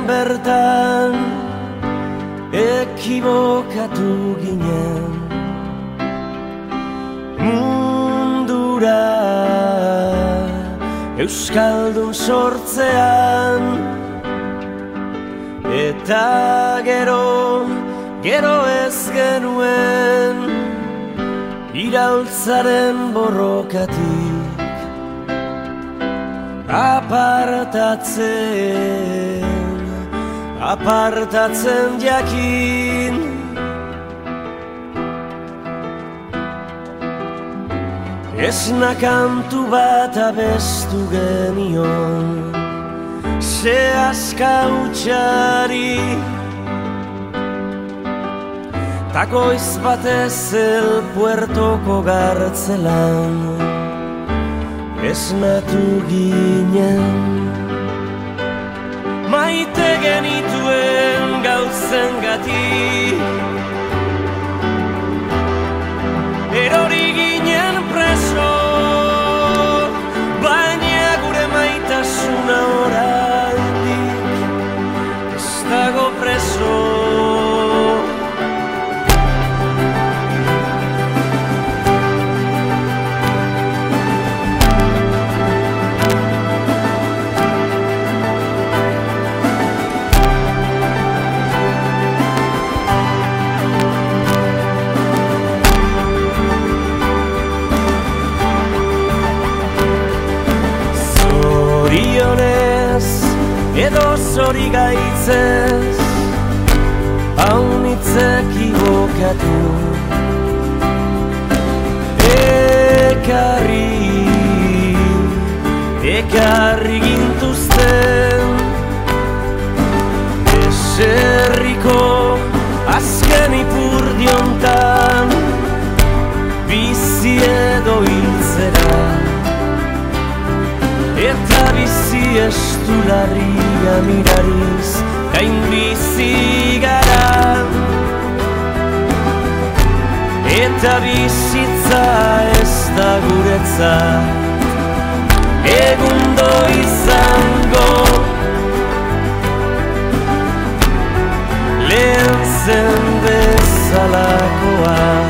bertan ekibokatu ginen mundura euskaldun sortzean, eta gero ez genuen iraultzaren borrokatik apartatzen jakin. Esna kantu bat abestu genion sehaska hutsari, ta goiz batez el puertoko gartzelan esnatu ginen. Maite genituen gauzengatik erori ginen preso, baina gure maitasuna oraindik ez dago preso. Edo zorigaitzez haunitz ekibokatu ekarri gintuzten eserriko azken ipurdiontan bizi edo hiltzera, eta bizi estularria mirariz gain bizi gara, eta bizitza ez da guretzat egundo izango, lehen zen bezalakoa.